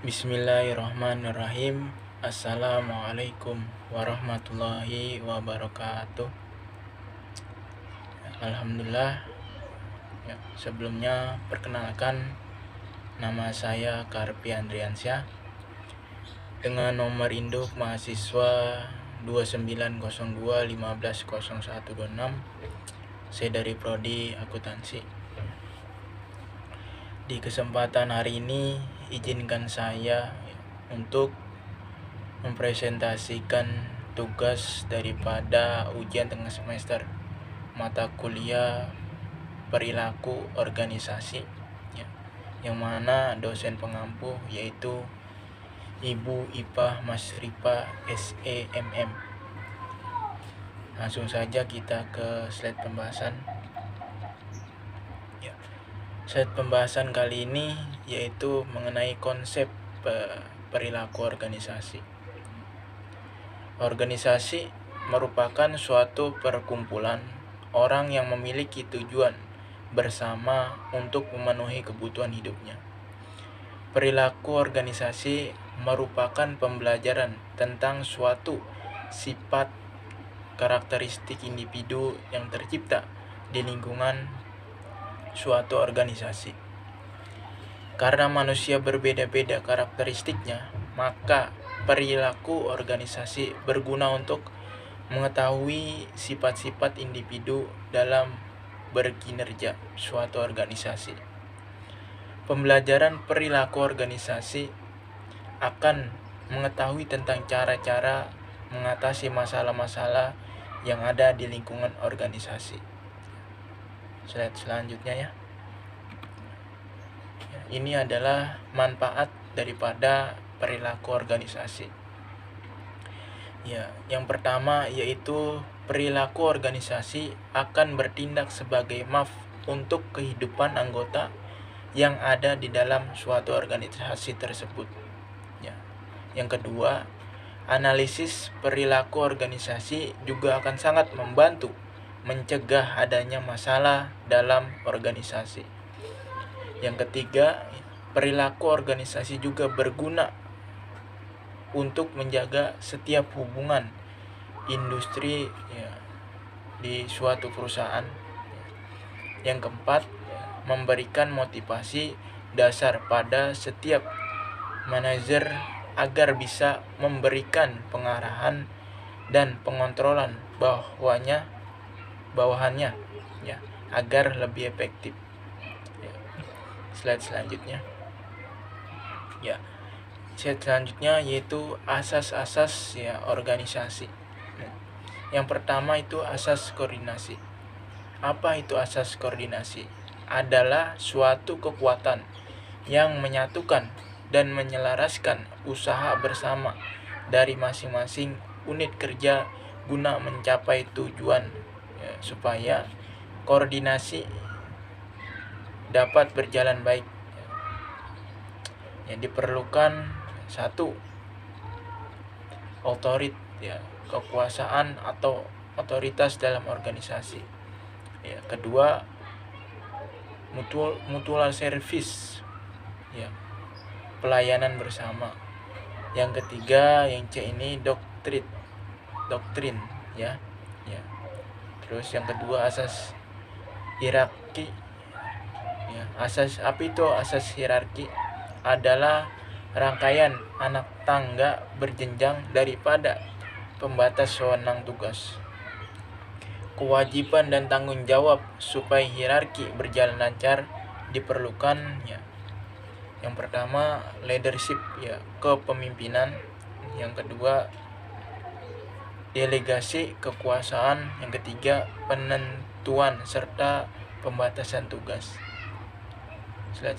Bismillahirrahmanirrahim. Assalamualaikum warahmatullahi wabarakatuh. Alhamdulillah. Sebelumnya perkenalkan, nama saya Karpi Andriansyah dengan nomor induk mahasiswa 2902150126. Saya dari Prodi Akuntansi. Di kesempatan hari ini, izinkan saya untuk mempresentasikan tugas daripada ujian tengah semester mata kuliah perilaku organisasi, yang mana dosen pengampu yaitu Ibu Ipah Masripa SEMM. Langsung saja kita ke slide pembahasan. Slide pembahasan kali ini yaitu mengenai konsep perilaku organisasi. Organisasi merupakan suatu perkumpulan orang yang memiliki tujuan bersama untuk memenuhi kebutuhan hidupnya. Perilaku organisasi merupakan pembelajaran tentang suatu sifat karakteristik individu yang tercipta di lingkungan suatu organisasi. Karena manusia berbeda-beda karakteristiknya, maka perilaku organisasi berguna untuk mengetahui sifat-sifat individu dalam berkinerja suatu organisasi. Pembelajaran perilaku organisasi akan mengetahui tentang cara-cara mengatasi masalah-masalah yang ada di lingkungan organisasi. Slide selanjutnya ya. Ini adalah manfaat daripada perilaku organisasi. Yang pertama yaitu perilaku organisasi akan bertindak sebagai map untuk kehidupan anggota yang ada di dalam suatu organisasi tersebut. Yang kedua, analisis perilaku organisasi juga akan sangat membantu mencegah adanya masalah dalam organisasi. Yang ketiga, perilaku organisasi juga berguna untuk menjaga setiap hubungan industri di suatu perusahaan. Yang keempat, memberikan motivasi dasar pada setiap manajer agar bisa memberikan pengarahan dan pengontrolan bawahannya agar lebih efektif. Slide selanjutnya. Slide selanjutnya yaitu asas-asas organisasi. Yang pertama itu asas koordinasi. Apa itu asas koordinasi? Adalah suatu kekuatan yang menyatukan dan menyelaraskan usaha bersama dari masing-masing unit kerja guna mencapai tujuan, supaya koordinasi dapat berjalan baik. Yang diperlukan satu, kekuasaan atau otoritas dalam organisasi. Kedua, mutual service, pelayanan bersama. Yang ketiga, yang C ini doktrin. Terus yang kedua asas hierarki. Asas apa itu asas hierarki? Adalah rangkaian anak tangga berjenjang daripada pembatas wewenang tugas, kewajiban dan tanggung jawab. Supaya hierarki berjalan lancar diperlukan yang pertama leadership, kepemimpinan. Yang kedua delegasi, kekuasaan. Yang ketiga penentuan serta pembatasan tugas. Slide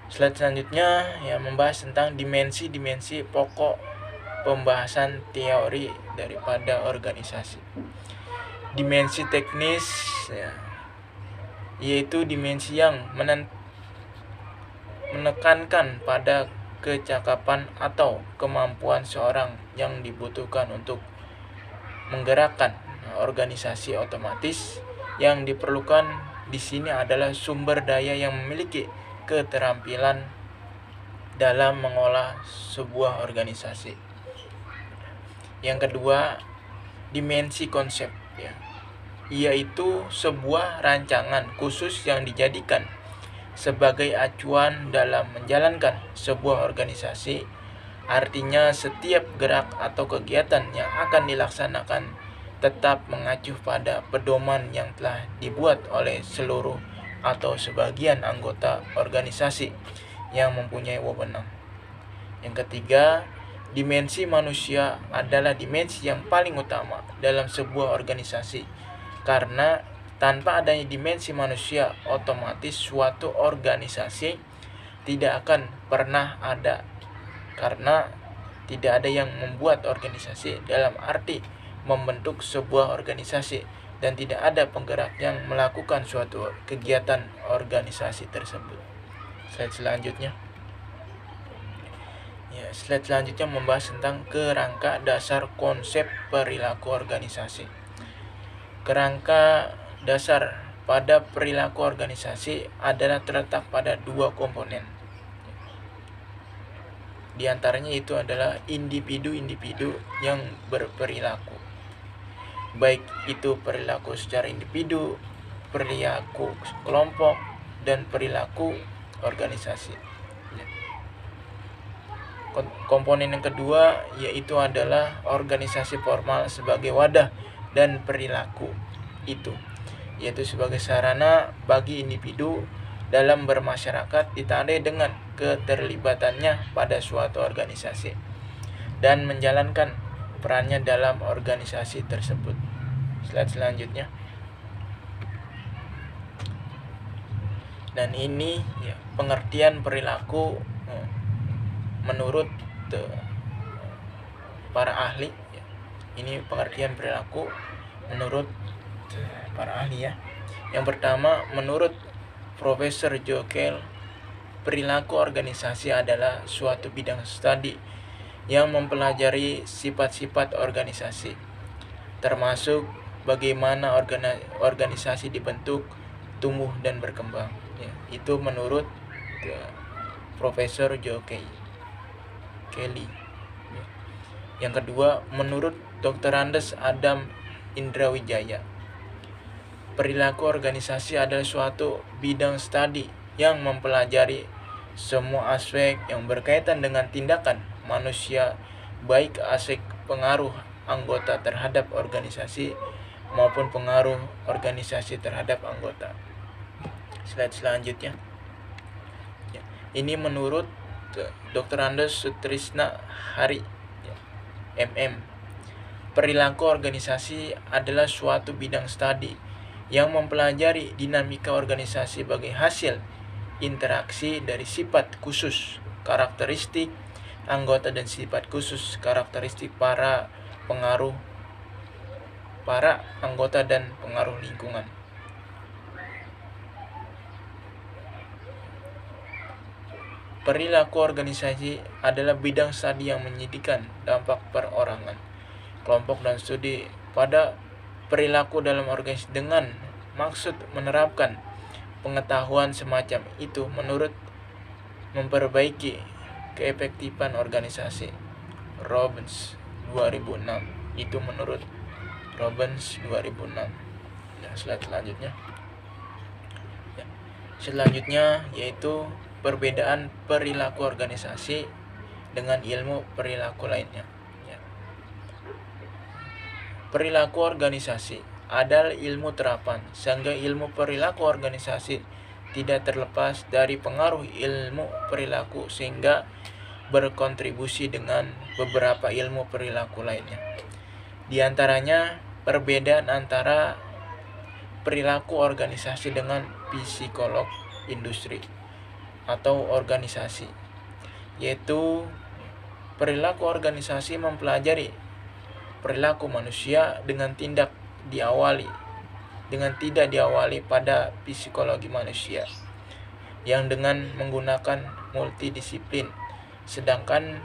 selanjutnya membahas tentang dimensi-dimensi pokok pembahasan teori daripada organisasi. Dimensi teknis yaitu dimensi yang menekankan pada kecakapan atau kemampuan seorang yang dibutuhkan untuk menggerakkan organisasi. Otomatis yang diperlukan di sini adalah sumber daya yang memiliki keterampilan dalam mengolah sebuah organisasi. Yang kedua, dimensi konsep, ya, yaitu sebuah rancangan khusus yang dijadikan sebagai acuan dalam menjalankan sebuah organisasi. Artinya setiap gerak atau kegiatan yang akan dilaksanakan tetap mengacu pada pedoman yang telah dibuat oleh seluruh atau sebagian anggota organisasi yang mempunyai wewenang. Yang ketiga, dimensi manusia adalah dimensi yang paling utama dalam sebuah organisasi, karena tanpa adanya dimensi manusia, otomatis suatu organisasi tidak akan pernah ada, karena tidak ada yang membuat organisasi dalam arti membentuk sebuah organisasi, dan tidak ada penggerak yang melakukan suatu kegiatan organisasi tersebut. Slide selanjutnya. Ya, slide selanjutnya membahas tentang kerangka dasar konsep perilaku organisasi. Kerangka dasar pada perilaku organisasi adalah terletak pada dua komponen. Di antaranya itu adalah individu-individu yang berperilaku, baik itu perilaku secara individu, perilaku kelompok, dan perilaku organisasi. Komponen yang kedua yaitu adalah organisasi formal sebagai wadah dan perilaku itu, yaitu sebagai sarana bagi individu dalam bermasyarakat ditandai dengan keterlibatannya pada suatu organisasi dan menjalankan perannya dalam organisasi tersebut. Slide selanjutnya. Dan ini ya, pengertian perilaku menurut para ahli. Ini pengertian perilaku menurut para ahli, ya. Yang pertama, menurut Profesor Jokel, perilaku organisasi adalah suatu bidang studi yang mempelajari sifat-sifat organisasi, termasuk bagaimana organisasi dibentuk, tumbuh, dan berkembang. Ya, itu menurut Profesor Jokel. Kelly. Yang kedua, menurut Dr. Andes Adam Indrawijaya, perilaku organisasi adalah suatu bidang studi yang mempelajari semua aspek yang berkaitan dengan tindakan manusia, baik aspek pengaruh anggota terhadap organisasi maupun pengaruh organisasi terhadap anggota. Slide selanjutnya. Ini menurut Dr. Andes Sutrisna Hari, MM. Perilaku organisasi adalah suatu bidang studi yang mempelajari dinamika organisasi sebagai hasil interaksi dari sifat khusus karakteristik anggota dan sifat khusus karakteristik para anggota dan pengaruh lingkungan. Perilaku organisasi adalah bidang studi yang menyedihkan dampak perorangan, kelompok, dan studi pada perilaku dalam organisasi dengan maksud menerapkan pengetahuan semacam itu menurut memperbaiki keefektifan organisasi. Robbins 2006. Itu menurut Robbins 2006. Nah, slide selanjutnya. Selanjutnya yaitu perbedaan perilaku organisasi dengan ilmu perilaku lainnya. Perilaku organisasi adalah ilmu terapan, sehingga ilmu perilaku organisasi tidak terlepas dari pengaruh ilmu perilaku sehingga berkontribusi dengan beberapa ilmu perilaku lainnya. Di antaranya perbedaan antara perilaku organisasi dengan psikolog industri atau organisasi, yaitu perilaku organisasi mempelajari perilaku manusia dengan tidak diawali pada psikologi manusia yang dengan menggunakan multidisiplin, sedangkan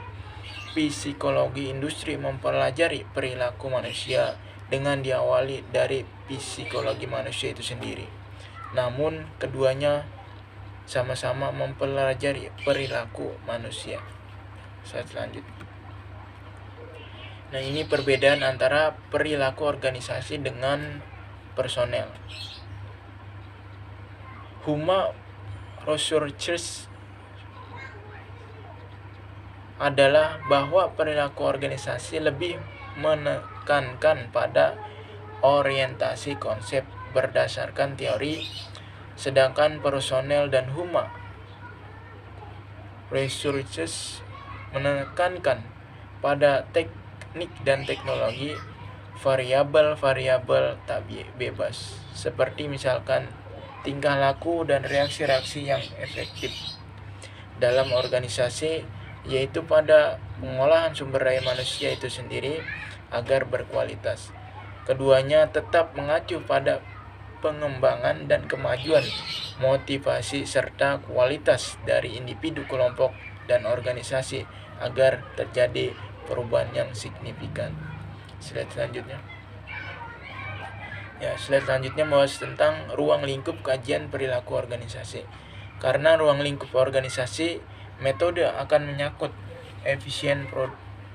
psikologi industri mempelajari perilaku manusia dengan diawali dari psikologi manusia itu sendiri. Namun keduanya sama-sama mempelajari perilaku manusia. Slide selanjutnya. Nah, ini perbedaan antara perilaku organisasi dengan personel. Human Researchers adalah bahwa perilaku organisasi lebih menekankan pada orientasi konsep berdasarkan teori, sedangkan personel dan Human Researchers menekankan pada teknik dan teknologi variabel-variabel tak bebas, seperti misalkan tingkah laku dan reaksi-reaksi yang efektif dalam organisasi, yaitu pada pengolahan sumber daya manusia itu sendiri agar berkualitas. Keduanya tetap mengacu pada pengembangan dan kemajuan, motivasi serta kualitas dari individu, kelompok, dan organisasi agar terjadi perubahan yang signifikan. Slide selanjutnya. Slide selanjutnya membahas tentang ruang lingkup kajian perilaku organisasi. Karena ruang lingkup organisasi, metode akan menyangkut efisien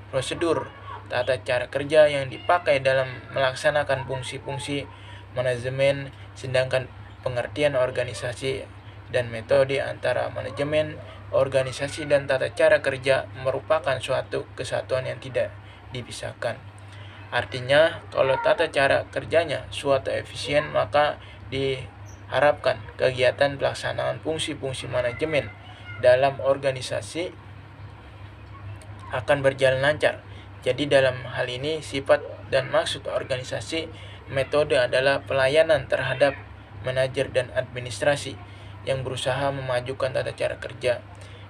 prosedur, tata cara kerja yang dipakai dalam melaksanakan fungsi-fungsi manajemen, sedangkan pengertian organisasi dan metode antara manajemen, organisasi, dan tata cara kerja merupakan suatu kesatuan yang tidak dipisahkan. Artinya, kalau tata cara kerjanya suatu efisien, maka diharapkan kegiatan pelaksanaan fungsi-fungsi manajemen dalam organisasi akan berjalan lancar. Jadi dalam hal ini, sifat dan maksud organisasi metode adalah pelayanan terhadap manajer dan administrasi yang berusaha memajukan tata cara kerja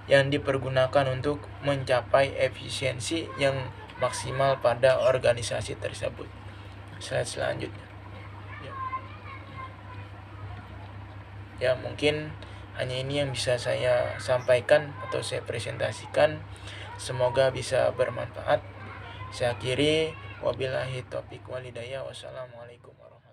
yang dipergunakan untuk mencapai efisiensi yang maksimal pada organisasi tersebut. Slide selanjutnya. Ya, mungkin hanya ini yang bisa saya sampaikan atau saya presentasikan. Semoga bisa bermanfaat. Saya akhiri, wabillahi taufiq walhidayah. Wassalamualaikum warahmatullahi wabarakatuh.